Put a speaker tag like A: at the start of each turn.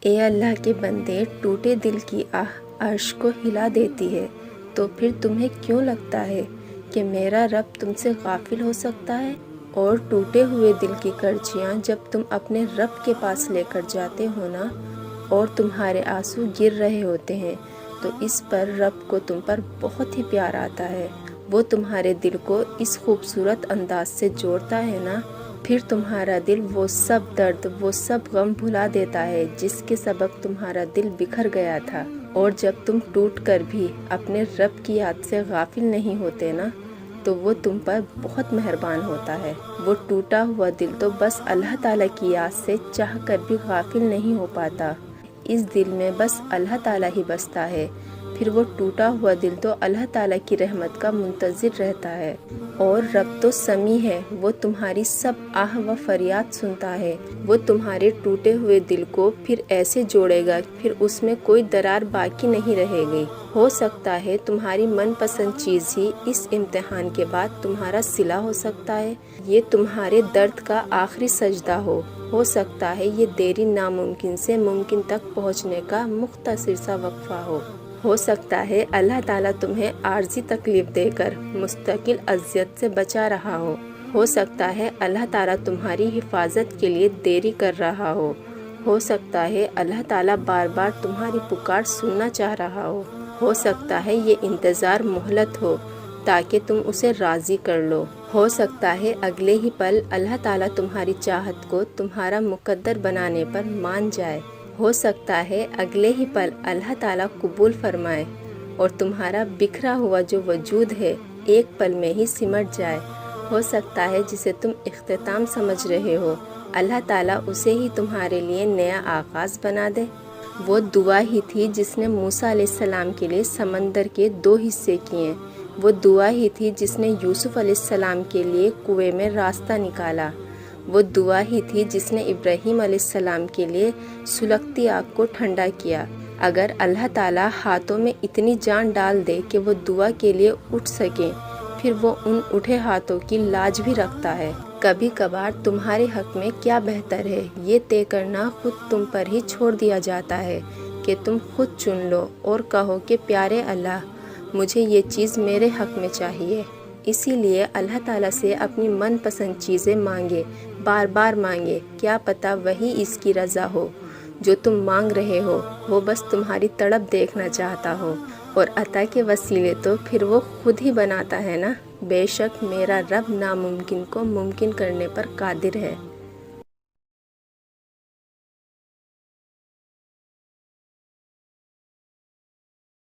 A: اے اللہ کے بندے، ٹوٹے دل کی آہ عرش کو ہلا دیتی ہے، تو پھر تمہیں کیوں لگتا ہے کہ میرا رب تم سے غافل ہو سکتا ہے؟ اور ٹوٹے ہوئے دل کی کرچیاں جب تم اپنے رب کے پاس لے کر جاتے ہو نا، اور تمہارے آنسو گر رہے ہوتے ہیں، تو اس پر رب کو تم پر بہت ہی پیار آتا ہے۔ وہ تمہارے دل کو اس خوبصورت انداز سے جوڑتا ہے نا، پھر تمہارا دل وہ سب درد، وہ سب غم بھلا دیتا ہے جس کے سبب تمہارا دل بکھر گیا تھا۔ اور جب تم ٹوٹ کر بھی اپنے رب کی یاد سے غافل نہیں ہوتے نا، تو وہ تم پر بہت مہربان ہوتا ہے۔ وہ ٹوٹا ہوا دل تو بس اللہ تعالیٰ کی یاد سے چاہ کر بھی غافل نہیں ہو پاتا۔ اس دل میں بس اللہ تعالیٰ ہی بستا ہے، پھر وہ ٹوٹا ہوا دل تو اللہ تعالیٰ کی رحمت کا منتظر رہتا ہے۔ اور رب تو سمیع ہے، وہ تمہاری سب آہ و فریاد سنتا ہے۔ وہ تمہارے ٹوٹے ہوئے دل کو پھر ایسے جوڑے گا، پھر اس میں کوئی درار باقی نہیں رہے گی۔ ہو سکتا ہے تمہاری من پسند چیز ہی اس امتحان کے بعد تمہارا صلہ ہو سکتا ہے، یہ تمہارے درد کا آخری سجدہ ہو سکتا ہے یہ دیری ناممکن سے ممکن تک پہنچنے کا مختصر سا وقفہ ہو سکتا ہے اللہ تعالیٰ تمہیں عارضی تکلیف دے کر مستقل اذیت سے بچا رہا ہو سکتا ہے اللہ تعالیٰ تمہاری حفاظت کے لیے دیری کر رہا ہو سکتا ہے اللہ تعالیٰ بار بار تمہاری پکار سننا چاہ رہا ہو سکتا ہے یہ انتظار مہلت ہو تاکہ تم اسے راضی کر لو، ہو سکتا ہے اگلے ہی پل اللہ تعالیٰ تمہاری چاہت کو تمہارا مقدر بنانے پر مان جائے، ہو سکتا ہے اگلے ہی پل اللہ تعالیٰ قبول فرمائے اور تمہارا بکھرا ہوا جو وجود ہے ایک پل میں ہی سمٹ جائے، ہو سکتا ہے جسے تم اختتام سمجھ رہے ہو اللہ تعالیٰ اسے ہی تمہارے لیے نیا آغاز بنا دے۔ وہ دعا ہی تھی جس نے موسیٰ علیہ السلام کے لیے سمندر کے 2 حصے کیے، وہ دعا ہی تھی جس نے یوسف علیہ السلام کے لیے کنویں میں راستہ نکالا، وہ دعا ہی تھی جس نے ابراہیم علیہ السلام کے لیے سلگتی آگ کو ٹھنڈا کیا۔ اگر اللہ تعالیٰ ہاتھوں میں اتنی جان ڈال دے کہ وہ دعا کے لیے اٹھ سکیں، پھر وہ ان اٹھے ہاتھوں کی لاج بھی رکھتا ہے۔ کبھی کبھار تمہارے حق میں کیا بہتر ہے یہ طے کرنا خود تم پر ہی چھوڑ دیا جاتا ہے کہ تم خود چن لو اور کہو کہ پیارے اللہ، مجھے یہ چیز میرے حق میں چاہیے۔ اسی لیے اللہ تعالیٰ سے اپنی من پسند چیزیں مانگے، بار بار مانگے، کیا پتہ وہی اس کی رضا ہو جو تم مانگ رہے ہو، وہ بس تمہاری تڑپ دیکھنا چاہتا ہو، اور عطا کے وسیلے تو پھر وہ خود ہی بناتا ہے نا۔ بے شک میرا رب ناممکن کو ممکن کرنے پر قادر ہے۔